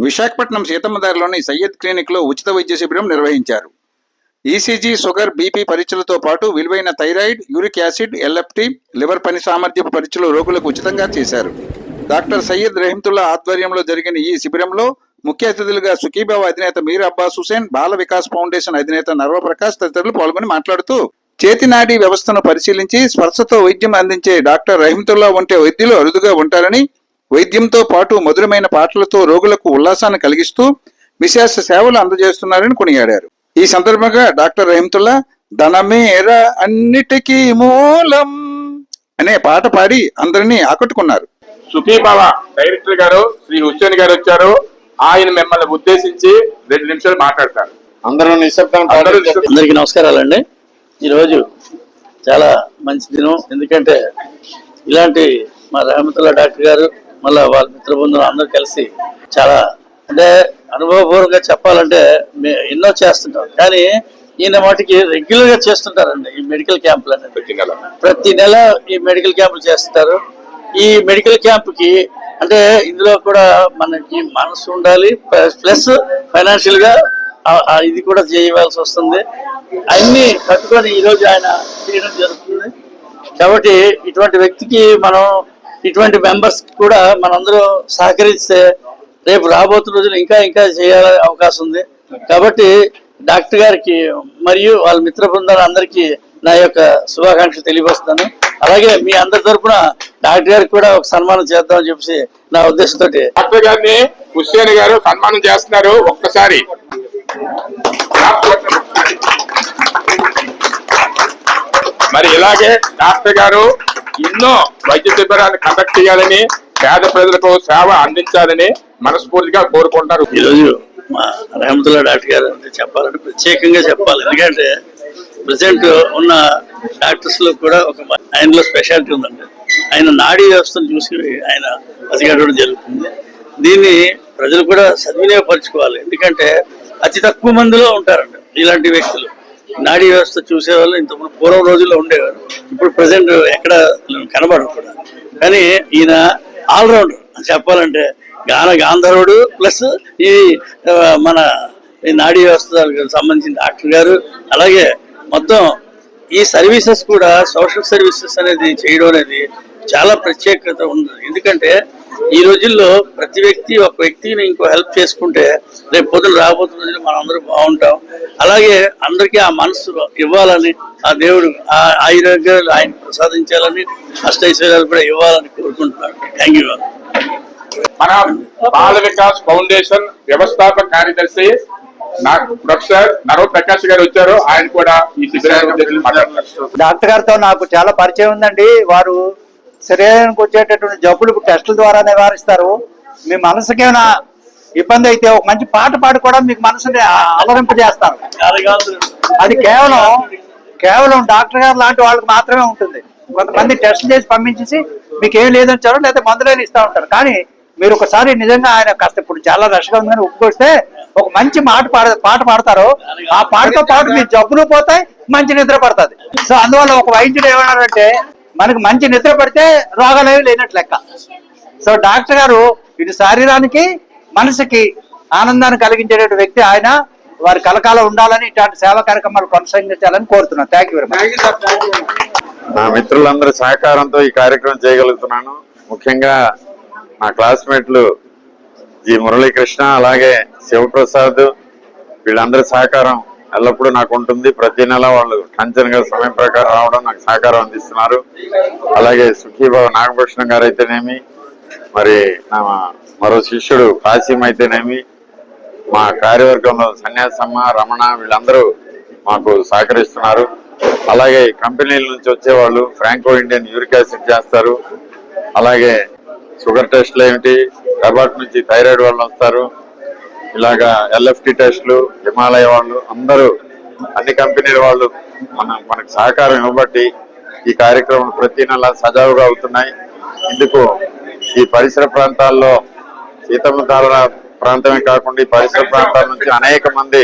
Visakhapatnam సీతమ్మదారిలోని Syed clinic లో ఉచిత వైద్య శిబిరం నిర్వహించారు. ఈసీజీ, షుగర్, బీపీ పరీక్షలతో పాటు విలువైన thyroid, uric acid, LFT, liver పని సామర్థ్యపు పరీక్షలు రోగులకు ఉచితంగా చేశారు. డాక్టర్ సయ్యద్ రహీంతుల్లా ఆధ్వర్యంలో జరిగిన ఈ శిబిరంలో ముఖ్య అతిథులుగా సుఖీబాబు అధినేత మీర్ అబ్బాస్ హుసేన్, బాల వికాస్ ఫౌండేషన్ అధినేత నర్వప్రకాష్ తదితరులు పాల్గొని మాట్లాడుతూ చేతి నాడీ వ్యవస్థను పరిశీలించి స్పర్శతో వైద్యం అందించే డాక్టర్ రహీంతుల్లా వంటి వైద్యులు అరుదుగా ఉంటారని, వైద్యంతో పాటు మధురమైన పాటలతో రోగులకు ఉల్లాసాన్ని కలిగిస్తూ విశేష సేవలు అందజేస్తున్నారని కొనియాడారు. ఈ సందర్భంగా డాక్టర్ రహీంతుల్లా ధనమేరా అన్నిటికీ మూలం అనే పాట పాడి అందరినీ ఆకట్టుకున్నారు. సుఖీబాబా డైరెక్టర్ గారు శ్రీ హుస్సేన్ గారు వచ్చారు. ఆయన మిమ్మల్ని ఉద్దేశించి 2 నిమిషాలు మాట్లాడతారు. అందరికీ నమస్కారాలండి. ఈరోజు చాలా మంచి దినం. ఎందుకంటే ఇలాంటి మా రహమతుల్లా డాక్టర్ గారు మళ్ళీ వాళ్ళ మిత్ర బృందం అందరూ కలిసి చాలా అంటే అనుభవపూర్వకంగా చెప్పాలంటే ఎన్నో చేస్తుంటాం. కానీ ఈయన వాటికి రెగ్యులర్ గా చేస్తుంటారండి ఈ మెడికల్ క్యాంపులు అనేది. ప్రతి నెల ఈ మెడికల్ క్యాంపులు చేస్తుంటారు. ఈ మెడికల్ క్యాంపుకి అంటే ఇందులో కూడా మనకి మనసు ఉండాలి, ప్లస్ ఫైనాన్షియల్ గా ఇది కూడా చేయవలసి వస్తుంది. అన్ని కట్టుకొని ఈరోజు ఆయన చేయడం జరుగుతుంది. కాబట్టి ఇటువంటి వ్యక్తికి మనం ఇటువంటి మెంబర్స్ కూడా మనందరూ సహకరిస్తే రేపు రాబోతున్న రోజులు ఇంకా ఇంకా చేయాలనే అవకాశం ఉంది. కాబట్టి డాక్టర్ గారికి మరియు వాళ్ళ మిత్ర బృందాలు అందరికీ నా యొక్క శుభాకాంక్షలు తెలియపరుస్తున్నాను. అలాగే మీ అందరి తరఫున డాక్టర్ గారికి కూడా ఒక సన్మానం చేద్దామని చెప్పేసి నా ఉద్దేశంతో డాక్టర్ గారిని హుస్సేన్ గారు సన్మానం చేస్తున్నారు. ఒక్కసారి మరి ఇలాగే డాక్టర్ గారు ఎన్నో వైద్య శిబిరాన్ని కండక్ట్ చేయాలని, పేద ప్రజలకు సేవ అందించాలని మనస్ఫూర్తిగా కోరుకుంటారు. ఈరోజు మా రహమతుల్లా డాక్టర్ గారు అంటే చెప్పాలంటే ప్రత్యేకంగా చెప్పాలి. ఎందుకంటే ప్రజెంట్ ఉన్న డాక్టర్స్ లో కూడా ఒక ఆయనలో స్పెషాలిటీ ఉందండి. ఆయన నాడీ వ్యవస్థను చూసి ఆయన పసిగట్టడం జరుగుతుంది. దీన్ని ప్రజలు కూడా సద్వినియోగపరచుకోవాలి. ఎందుకంటే అతి తక్కువ మందిలో ఉంటారండి ఇలాంటి వ్యక్తులు. నాడీ వ్యవస్థ చూసేవాళ్ళు ఇంతకుముందు పూర్వం రోజుల్లో ఉండేవారు. ఇప్పుడు ప్రజెంట్ ఎక్కడ కనబడరు కూడా. కానీ ఈయన ఆల్రౌండర్ చెప్పాలంటే గాంధర్వుడు ప్లస్ ఈ మన నాడీ వ్యవస్థకు సంబంధించిన డాక్టర్ గారు. అలాగే మొత్తం ఈ సర్వీసెస్ కూడా సోషల్ సర్వీసెస్ అనేది చేయడం అనేది చాలా ప్రత్యేకత ఉంది. ఎందుకంటే ఈ రోజుల్లో ప్రతి వ్యక్తి ఒక వ్యక్తిని ఇంకో హెల్ప్ చేసుకుంటే రేపు పొద్దున రాబోతున్న రోజుల్లో మనం అందరూ బాగుంటాం. అలాగే అందరికీ ఆ మనసు ఇవ్వాలని, ఆ దేవుడు ఆ ఆరోగ్యాలు ఆయన ప్రసాదించాలని, అష్టైశ్వర్యాలు కూడా ఇవ్వాలని కోరుకుంటున్నాను. Thank you. మన బాల వికాస్ ఫౌండేషన్ వ్యవస్థాపక కార్యదర్శి ప్రొఫెసర్ నర్వప్రకాష్ గారు వచ్చారు. ఆయన కూడా ఈ శిబిరాన్ని మాట్లాడుతున్నారు. డాక్టర్ గారితో నాకు చాలా పరిచయం ఉందండి. వారు శరీరానికి వచ్చేటటువంటి జబ్బులు టెస్టుల ద్వారా నివారిస్తారు. మీ మనసుకేమైనా ఇబ్బంది అయితే ఒక మంచి పాట పాడి కూడా మీకు మనసుని అలరింపజేస్తారు. అది కేవలం డాక్టర్ గారు లాంటి వాళ్ళకి మాత్రమే ఉంటుంది. కొంతమంది టెస్ట్ చేసి పంపించేసి మీకు ఏం లేదంటారు, లేదా మందులేని ఇస్తూ ఉంటారు. కానీ మీరు ఒకసారి నిజంగా ఆయన కాస్త ఇప్పుడు చాలా రష్గా ఉందని ఒప్పుకొస్తే ఒక మంచి పాట పాడతారు. ఆ పాటతో పాటు మీ జబ్బులు పోతాయి, మంచి నిద్ర పడుతుంది. సో అందువల్ల ఒక వైద్యుడు ఏమన్నారంటే మనకు మంచి నిద్ర పడితే రోగాలేవి లేనట్లు లెక్క. సో డాక్టర్ గారు ఇటు శరీరానికి మనసుకి ఆనందాన్ని కలిగించేట వ్యక్తి. ఆయన వారి కలకాలం ఉండాలని, ఇట్లాంటి సేవా కార్యక్రమాలు కొనసాగించాలని కోరుతున్నాను. Thank you very much. నా మిత్రులందరి సహకారంతో ఈ కార్యక్రమం చేయగలుగుతున్నాను. ముఖ్యంగా నా క్లాస్మేట్లు జి మురళీకృష్ణ, అలాగే శివప్రసాద్, వీళ్ళందరి సహకారం ఎల్లప్పుడూ నాకు ఉంటుంది. ప్రతి నెల వాళ్ళు టంచన్గా సమయం ప్రకారం రావడం నాకు సహకారం అందిస్తున్నారు. అలాగే సుఖీబాబు నాగభూషణం గారు అయితేనేమి, మరి నా మరో శిష్యుడు కాసిం అయితేనేమి, మా కార్యవర్గంలో సన్యాసమ్మ, రమణ, వీళ్ళందరూ మాకు సహకరిస్తున్నారు. అలాగే కంపెనీల నుంచి వచ్చేవాళ్ళు ఫ్రాంకో ఇండియన్ యూరిక్ యాసిడ్ చేస్తారు. అలాగే షుగర్ టెస్ట్లు ఏమిటి, డబాట్ నుంచి థైరాయిడ్ వాళ్ళు వస్తారు. ఇలాగా ఎల్ఎఫ్టీ టెస్టులు, హిమాలయ వాళ్ళు, అందరూ అన్ని కంపెనీల వాళ్ళు మనకు సహకారం ఇవ్వబట్టి ఈ కార్యక్రమం ప్రతి నెల సజావుగా అవుతున్నాయి. ఇందుకు ఈ పరిసర ప్రాంతాల్లో సీతమ్మధార ప్రాంతమే కాకుండా ఈ పరిసర ప్రాంతాల నుంచి అనేక మంది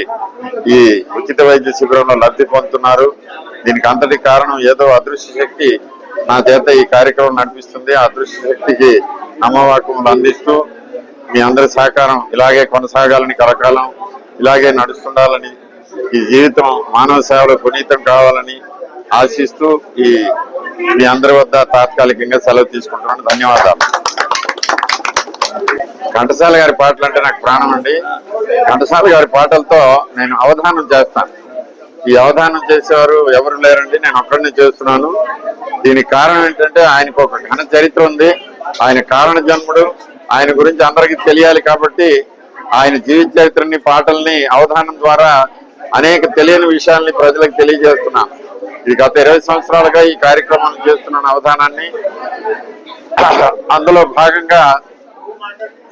ఈ ఉచిత వైద్య శిబిరంలో లబ్ధి పొందుతున్నారు. దీనికి అంతటి కారణం ఏదో అదృశ్య శక్తి నా చేత ఈ కార్యక్రమం నడిపిస్తుంది. ఆ అదృశ్య శక్తికి నమ్మవాకములు అందిస్తూ మీ అందరి సహకారం ఇలాగే కొనసాగాలని, కలకాలం ఇలాగే నడుస్తుండాలని, ఈ జీవితం మానవ సేవలో పునీతం కావాలని ఆశిస్తూ మీ అందరి వద్ద తాత్కాలికంగా సెలవు తీసుకుంటున్నాను. ధన్యవాదాలు. ఘంటసాల గారి పాటలు అంటే నాకు ప్రాణం అండి. ఘంటసాల గారి పాటలతో నేను అవధానం చేస్తాను. ఈ అవధానం చేసేవారు ఎవరు లేరండి, నేను ఒక్కడిని చేస్తున్నాను. దీనికి కారణం ఏంటంటే ఆయనకు ఒక ఘన చరిత్ర ఉంది. ఆయన కారణ జన్ముడు. ఆయన గురించి అందరికీ తెలియాలి కాబట్టి ఆయన జీవిత చరిత్రని, పాటల్ని అవధానం ద్వారా అనేక తెలియని విషయాల్ని ప్రజలకు తెలియజేస్తున్నాను. ఇది గత 20 సంవత్సరాలుగా ఈ కార్యక్రమాన్ని చేస్తున్నాను, అవధానాన్ని. అందులో భాగంగా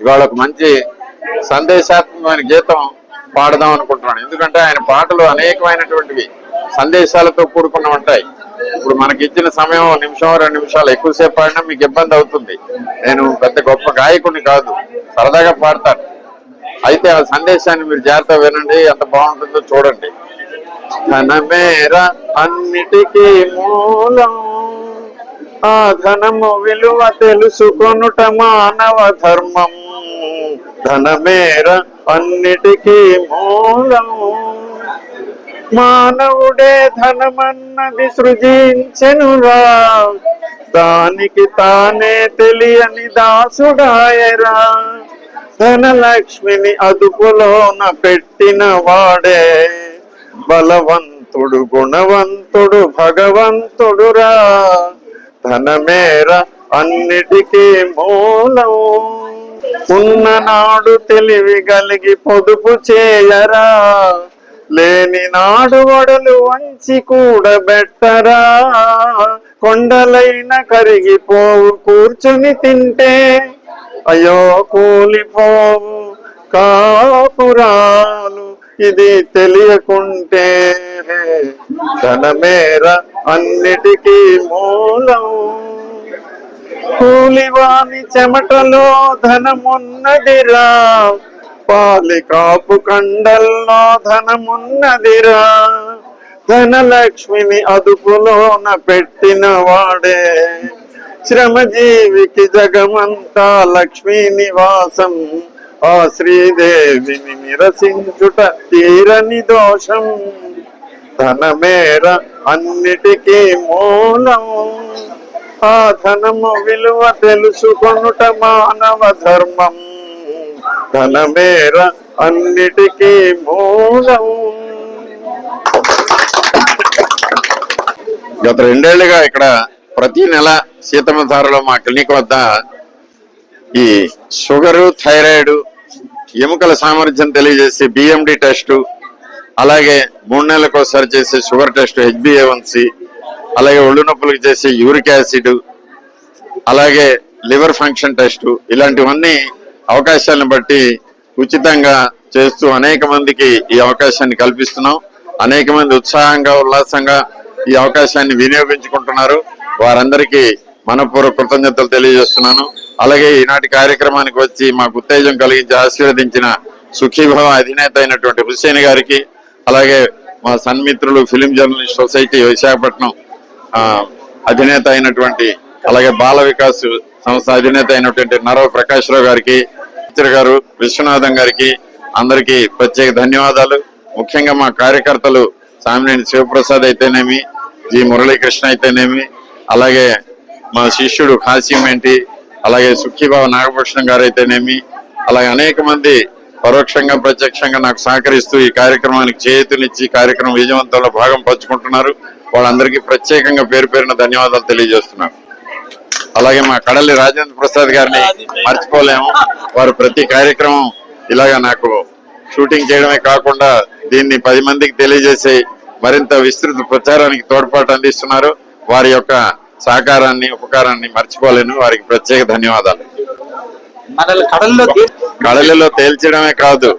ఇవాళ ఒక మంచి సందేశాత్మకమైన గీతం పాడదాం అనుకుంటున్నాను. ఎందుకంటే ఆయన పాటలు అనేకమైనటువంటివి సందేశాలతో కూడుకున్న ఉంటాయి. ఇప్పుడు మనకి ఇచ్చిన సమయం 1 నిమిషం 2 నిమిషాలు, ఎక్కువసేపు పాడినా మీకు ఇబ్బంది అవుతుంది. నేను పెద్ద గొప్ప గాయకుడిని కాదు, సరదాగా పాడతాను. అయితే ఆ సందేశాన్ని మీరు జాగ్రత్తగా వినండి, ఎంత బాగుంటుందో చూడండి. ధనమేర అన్నిటికీ మూలం, ఆ ధనము విలువ తెలుసుకొనుట మానవ ధర్మం. ధనమేర అన్నిటికీ మూలం, మానవుడే ధనమన్నది సృజించెనురా, దానికి తానే తెలియని దాసుడాయరా. ధనలక్ష్మిని అదుపులోన పెట్టిన వాడే బలవంతుడు, గుణవంతుడు, భగవంతుడురా. ధనమేర అన్నిటికీ మూలం, ఉన్ననాడు తెలివి కలిగి పొదుపు చేయరా, లేని నాడు వడలు వంచి కూడబెట్టరా. కొండలైన కరిగిపోవు కూర్చుని తింటే, అయ్యో కూలిపోవు కాపురాలు ఇది తెలియకుంటే. ధనమేర అన్నిటికీ మూలం, కూలివాని చెమటలో ధనమున్నదిరా, పాలి కాపు కండల్లో ధనమున్నదిరా. ధనలక్ష్మిని అదుపులోన పెట్టిన వాడే శ్రమజీవికి జగమంతా లక్ష్మీ నివాసం. ఆ శ్రీదేవిని నిరసించుట తీరని దోషం. ధనమేర అన్నిటికీ మూలం, ఆ ధనము విలువ తెలుసుకొనుట మానవ ధర్మం. ధనమేర అన్నిటికీ మూలం. గత 2 ఏళ్లుగా ఇక్కడ ప్రతి నెల సీతమ్మధారలో మా క్లినిక్ వద్ద ఈ షుగరు, థైరాయిడ్, ఎముకల సామర్థ్యం తెలియజేసే బిఎండి టెస్టు, అలాగే 3 నెలలకు ఒకసారి చేసే షుగర్ టెస్ట్ HbA1c, అలాగే ఒళ్ళు నొప్పులకు చేసే యూరిక్ యాసిడ్, అలాగే లివర్ ఫంక్షన్ టెస్టు, ఇలాంటివన్నీ అవకాశాలను బట్టి ఉచితంగా చేస్తూ అనేక మందికి ఈ అవకాశాన్ని కల్పిస్తున్నాం. అనేక మంది ఉత్సాహంగా, ఉల్లాసంగా ఈ అవకాశాన్ని వినియోగించుకుంటున్నారు. వారందరికీ మనపూర్వక కృతజ్ఞతలు తెలియజేస్తున్నాను. అలాగే ఈనాటి కార్యక్రమానికి వచ్చి మాకు ఉత్తేజం కలిగించి ఆశీర్వదించిన సుఖీభవ అధినేత అయినటువంటి హుస్సేన్ గారికి, అలాగే మా సన్మిత్రులు ఫిలిం జర్నలిస్ట్ సొసైటీ విశాఖపట్నం అధినేత అయినటువంటి, అలాగే బాల వికాస్ సంస్థ అధినేత అయినటువంటి నరవ ప్రకాష్ రావు గారికి, గారు విశ్వనాథం గారికి, అందరికీ ప్రత్యేక ధన్యవాదాలు. ముఖ్యంగా మా కార్యకర్తలు సామినేని శివప్రసాద్ అయితేనేమి, జి మురళీకృష్ణ అయితేనేమి, అలాగే మా శిష్యుడు కాశీం ఏంటి, అలాగే సుఖీబాబు నాగభూషణం గారు అయితేనేమి, అలాగే అనేక మంది పరోక్షంగా ప్రత్యక్షంగా నాకు సహకరిస్తూ ఈ కార్యక్రమానికి చేయూతనిచ్చి కార్యక్రమం విజయవంతంలో భాగం పంచుకుంటున్నారు. వాళ్ళందరికీ ప్రత్యేకంగా పేరు పేరున ధన్యవాదాలు తెలియజేస్తున్నాను. అలాగే మా కడలి రాజేంద్ర ప్రసాద్ గారిని మర్చిపోలేము. వారు ప్రతి కార్యక్రమం ఇలాగా నాకు షూటింగ్ చేయడమే కాకుండా దీన్ని 10 మందికి తెలియజేసి మరింత విస్తృత ప్రచారానికి తోడ్పాటు అందిస్తున్నారు. వారి యొక్క సహకారాన్ని, ఉపకారాన్ని మర్చిపోలేను. వారికి ప్రత్యేక ధన్యవాదాలు. కడలిలో తేల్చడమే కాదు,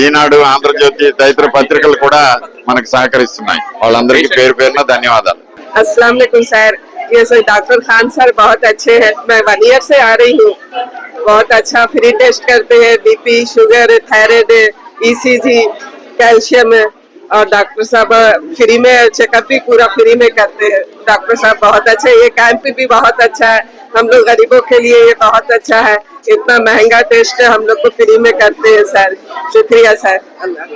ఈనాడు, ఆంధ్రజ్యోతి తదితర పత్రికలు కూడా మనకు సహకరిస్తున్నాయి. వాళ్ళందరికీ పేరు పేరున ధన్యవాదాలు. अस्सलाम वालेकुम सर, ये सर डॉक्टर खान सर बहुत अच्छे हैं. मैं 1 ईयर से आ रही हूँ. बहुत अच्छा फ्री टेस्ट करते हैं, BP, sugar, thyroid, ECG, calcium, और डॉक्टर साहब फ्री में चेकअप भी पूरा फ्री में करते हैं. डॉक्टर साहब बहुत अच्छे. ये कैंप भी बहुत अच्छा है. हम लोग गरीबों के लिए ये बहुत अच्छा है. इतना महंगा टेस्ट हम लोग को फ्री में करते हैं सर। शुक्रिया सर। अल्लाह।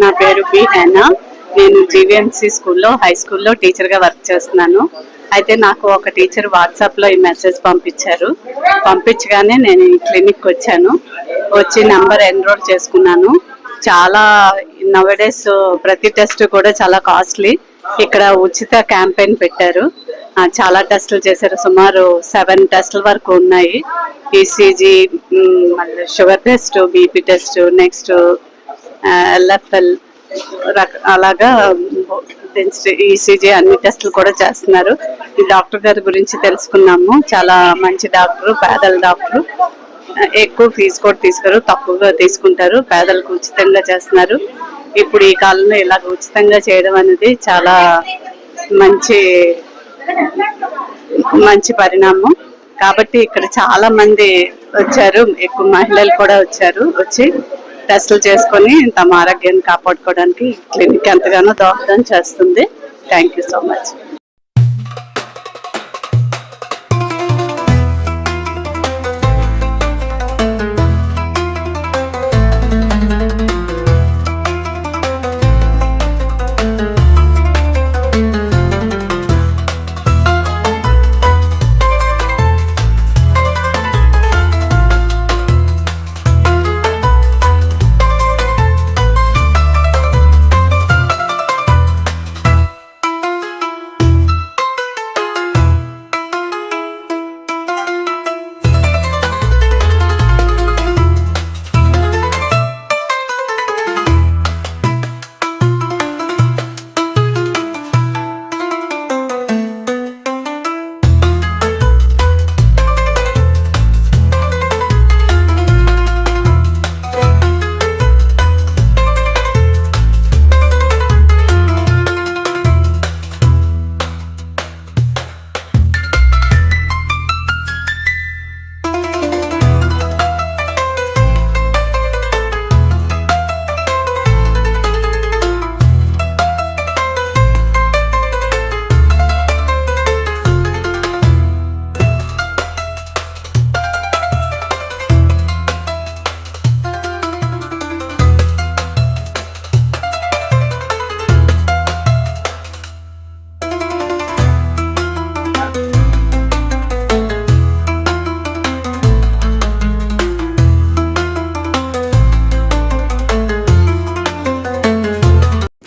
నా పేరు బి హేనా. నేను జీవీఎంసీ స్కూల్లో హై స్కూల్లో టీచర్గా వర్క్ చేస్తున్నాను. అయితే నాకు ఒక టీచర్ వాట్సాప్లో ఈ మెసేజ్ పంపించారు. పంపించగానే నేను ఈ క్లినిక్కి వచ్చాను. వచ్చి నెంబర్ ఎన్రోల్ చేసుకున్నాను. చాలా నవడేస్ ప్రతి టెస్ట్ కూడా చాలా కాస్ట్లీ. ఇక్కడ ఉచిత క్యాంపెయిన్ పెట్టారు. చాలా టెస్టులు చేశారు. సుమారు 7 టెస్టుల వరకు ఉన్నాయి. ఈసీజీ, మళ్ళీ sugar test, BP test, next LFL, అలాగా ఈసీజీ అన్ని టెస్టులు కూడా చేస్తున్నారు. ఈ డాక్టర్ గారి గురించి తెలుసుకున్నాము. చాలా మంచి డాక్టరు, పేదల డాక్టరు. ఎక్కువ ఫీజు కూడా తీసుకోరు, తక్కువగా తీసుకుంటారు. పేదలకు ఉచితంగా చేస్తున్నారు. ఇప్పుడు ఈ కాలంలో ఇలాగ ఉచితంగా చేయడం అనేది చాలా మంచి పరిణామం. కాబట్టి ఇక్కడ చాలా మంది వచ్చారు. ఎక్కువ మహిళలు కూడా వచ్చారు. వచ్చి టెస్టులు చేసుకొని తమ ఆరోగ్యాన్ని కాపాడుకోవడానికి క్లినిక్ ఎంతగానో దోహదం చేస్తుంది. Thank you so much.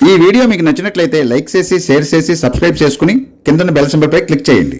ఈ వీడియో మీకు నచ్చినట్లయితే లైక్ చేసి, షేర్ చేసి, సబ్స్క్రైబ్ చేసుకుని కింద బెల్ సింబల్ పై క్లిక్ చేయండి.